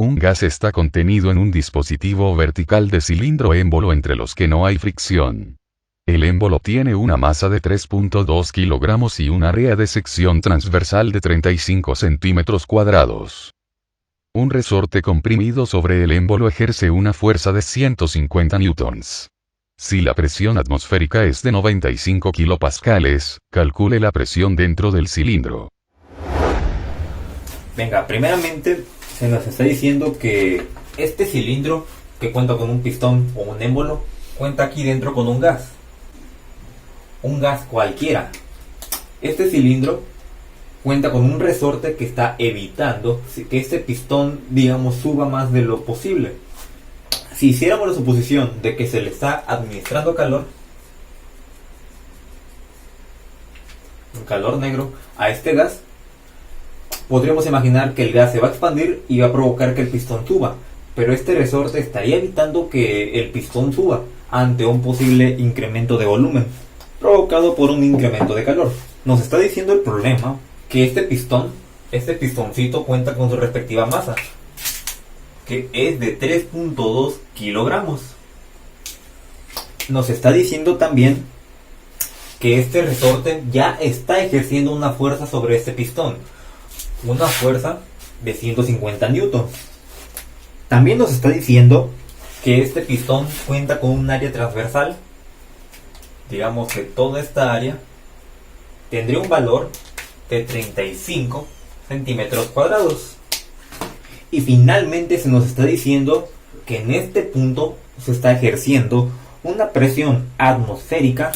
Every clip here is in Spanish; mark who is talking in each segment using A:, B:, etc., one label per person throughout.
A: Un gas está contenido en un dispositivo vertical de cilindro émbolo entre los que no hay fricción. El émbolo tiene una masa de 3.2 kilogramos y un área de sección transversal de 35 centímetros cuadrados. Un resorte comprimido sobre el émbolo ejerce una fuerza de 150 newtons. Si la presión atmosférica es de 95 kilopascales, calcule la presión dentro del cilindro.
B: Venga, primeramente se nos está diciendo que este cilindro, que cuenta con un pistón o un émbolo, cuenta aquí dentro con un gas. Un gas cualquiera. Este cilindro cuenta con un resorte que está evitando que este pistón, digamos, suba más de lo posible. Si hiciéramos la suposición de que se le está administrando calor, un calor negro, a este gas, podríamos imaginar que el gas se va a expandir y va a provocar que el pistón suba. Pero este resorte estaría evitando que el pistón suba ante un posible incremento de volumen provocado por un incremento de calor. Nos está diciendo el problema que este pistoncito cuenta con su respectiva masa, que es de 3.2 kilogramos. Nos está diciendo también que este resorte ya está ejerciendo una fuerza sobre este pistón, una fuerza de 150 newtons. También nos está diciendo que este pistón cuenta con un área transversal. Digamos que toda esta área tendría un valor de 35 centímetros cuadrados. Y finalmente se nos está diciendo que en este punto se está ejerciendo una presión atmosférica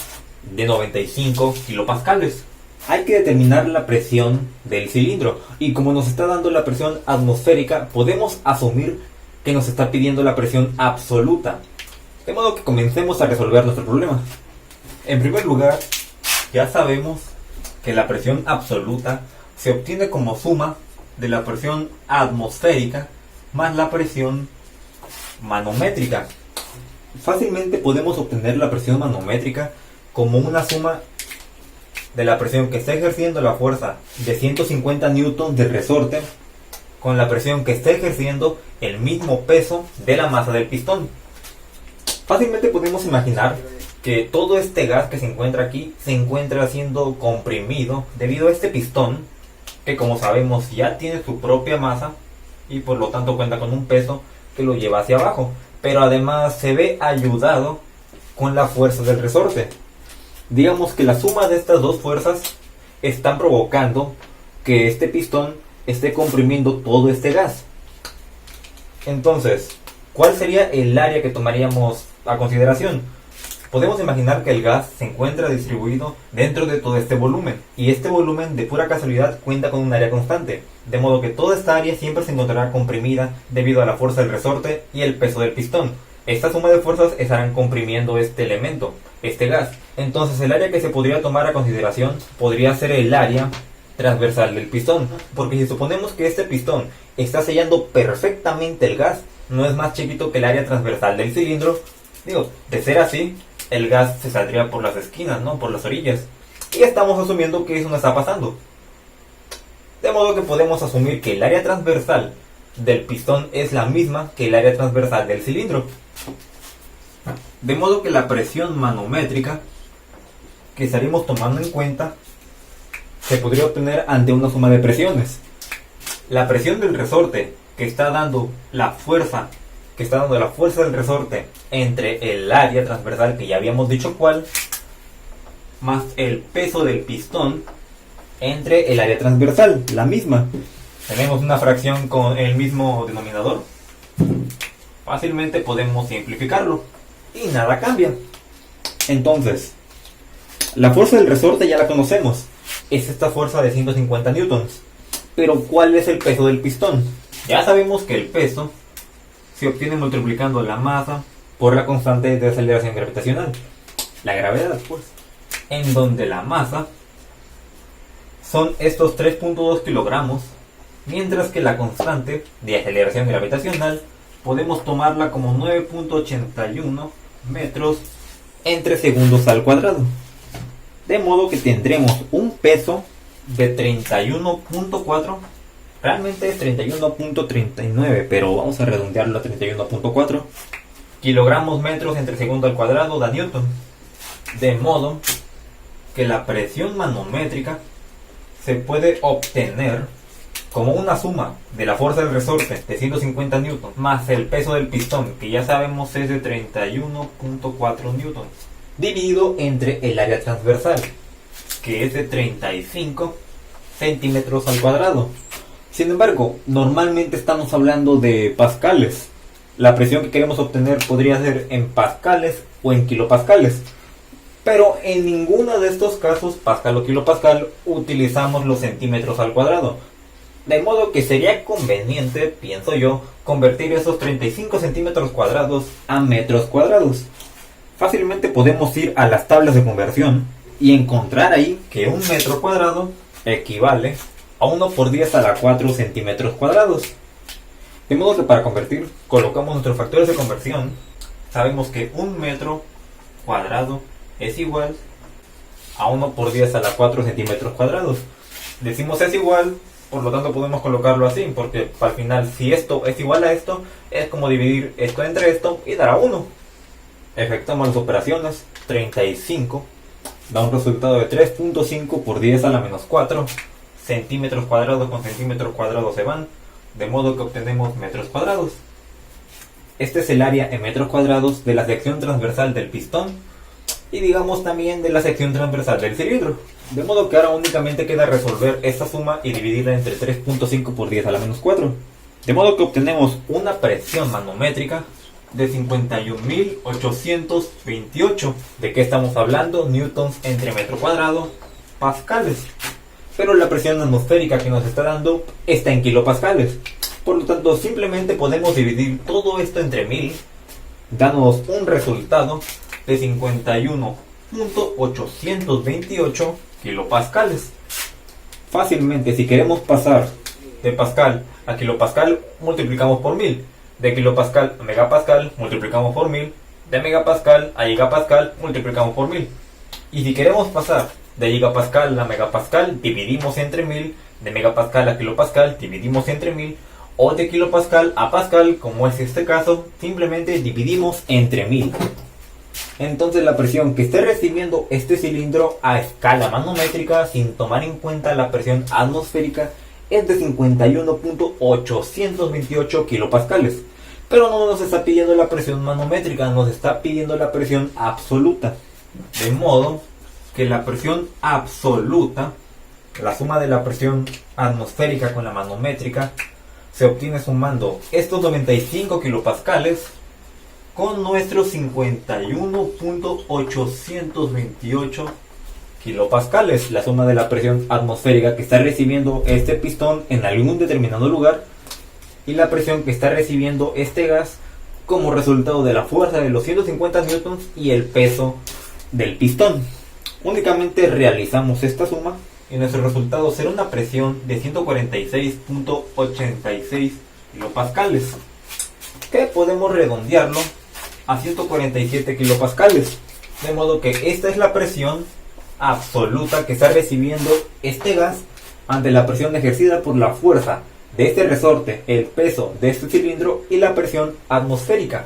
B: de 95 kilopascales. Hay que determinar la presión del cilindro, y como nos está dando la presión atmosférica, podemos asumir que nos está pidiendo la presión absoluta. De modo que comencemos a resolver nuestro problema. En primer lugar, ya sabemos que la presión absoluta se obtiene como suma de la presión atmosférica más la presión manométrica. Fácilmente podemos obtener la presión manométrica como una suma de la presión que está ejerciendo la fuerza de 150 newtons del resorte con la presión que está ejerciendo el mismo peso de la masa del pistón. Fácilmente podemos imaginar que todo este gas que se encuentra aquí se encuentra siendo comprimido debido a este pistón, que como sabemos ya tiene su propia masa y por lo tanto cuenta con un peso que lo lleva hacia abajo, pero además se ve ayudado con la fuerza del resorte. Digamos que la suma de estas dos fuerzas están provocando que este pistón esté comprimiendo todo este gas. Entonces, ¿cuál sería el área que tomaríamos a consideración? Podemos imaginar que el gas se encuentra distribuido dentro de todo este volumen, y este volumen de pura casualidad cuenta con un área constante, de modo que toda esta área siempre se encontrará comprimida debido a la fuerza del resorte y el peso del pistón. Esta suma de fuerzas estarán comprimiendo este elemento, este gas. Entonces el área que se podría tomar a consideración podría ser el área transversal del pistón, porque si suponemos que este pistón está sellando perfectamente el gas, no es más chiquito que el área transversal del cilindro. De ser así, el gas se saldría por las esquinas, ¿no? Por las orillas. Y estamos asumiendo que eso no está pasando. De modo que podemos asumir que el área transversal del pistón es la misma que el área transversal del cilindro. De modo que la presión manométrica que estaríamos tomando en cuenta se podría obtener ante una suma de presiones. La presión del resorte que está dando la fuerza del resorte entre el área transversal, que ya habíamos dicho cuál, más el peso del pistón entre el área transversal, la misma. Tenemos una fracción con el mismo denominador. Fácilmente podemos simplificarlo y nada cambia. Entonces, la fuerza del resorte ya la conocemos. Es esta fuerza de 150 newtons. Pero ¿cuál es el peso del pistón? Ya sabemos que el peso se obtiene multiplicando la masa por la constante de aceleración gravitacional, la gravedad, pues, en donde la masa son estos 3.2 kilogramos, mientras que la constante de aceleración gravitacional podemos tomarla como 9.81 metros entre segundos al cuadrado. De modo que tendremos un peso de 31.4 Realmente es 31.39, pero vamos a redondearlo a 31.4 kilogramos metros entre segundo al cuadrado da Newton. De modo que la presión manométrica se puede obtener como una suma de la fuerza del resorte de 150 newton más el peso del pistón, que ya sabemos es de 31.4 newtons, dividido entre el área transversal, que es de 35 centímetros al cuadrado. Sin embargo, normalmente estamos hablando de pascales. La presión que queremos obtener podría ser en pascales o en kilopascales. Pero en ninguno de estos casos, pascal o kilopascal, utilizamos los centímetros al cuadrado. De modo que sería conveniente, pienso yo, convertir esos 35 centímetros cuadrados a metros cuadrados. Fácilmente podemos ir a las tablas de conversión y encontrar ahí que un metro cuadrado equivale a 1 por 10 a la 4 centímetros cuadrados. De modo que para convertir, colocamos nuestros factores de conversión. Sabemos que un metro cuadrado es igual a 1 por 10 a la 4 centímetros cuadrados. Decimos es igual, por lo tanto podemos colocarlo así, porque al final si esto es igual a esto, es como dividir esto entre esto y dará 1. Efectuamos las operaciones, 35 da un resultado de 3.5 por 10 a la menos 4 centímetros cuadrados con centímetros cuadrados se van, de modo que obtenemos metros cuadrados. Este es el área en metros cuadrados de la sección transversal del pistón y digamos también de la sección transversal del cilindro. De modo que ahora únicamente queda resolver esta suma y dividirla entre 3.5 por 10 a la menos 4. De modo que obtenemos una presión manométrica de 51.828. ¿De qué estamos hablando? Newtons entre metro cuadrado, pascales. Pero la presión atmosférica que nos está dando está en kilopascales. Por lo tanto, simplemente podemos dividir todo esto entre 1000, dándonos un resultado de 51.828 kilopascales. Fácilmente, si queremos pasar de pascal a kilopascal, multiplicamos por 1000. De kilopascal a megapascal, multiplicamos por 1000. De megapascal a gigapascal, multiplicamos por 1000. Y si queremos pasar de gigapascal a megapascal, dividimos entre 1000. De megapascal a kilopascal, dividimos entre 1000. O de kilopascal a pascal, como es este caso, simplemente dividimos entre 1000. Entonces la presión que esté recibiendo este cilindro a escala manométrica, sin tomar en cuenta la presión atmosférica, es de 51.828 kilopascales. Pero no nos está pidiendo la presión manométrica, nos está pidiendo la presión absoluta. De modo que la presión absoluta, la suma de la presión atmosférica con la manométrica, se obtiene sumando estos 95 kilopascales con nuestros 51.828 kilopascales, la suma de la presión atmosférica que está recibiendo este pistón en algún determinado lugar y la presión que está recibiendo este gas como resultado de la fuerza de los 150 newtons y el peso del pistón. Únicamente realizamos esta suma y nuestro resultado será una presión de 146.86 kilopascales, que podemos redondearlo a 147 kilopascales, de modo que esta es la presión absoluta que está recibiendo este gas ante la presión ejercida por la fuerza de este resorte, el peso de este cilindro y la presión atmosférica.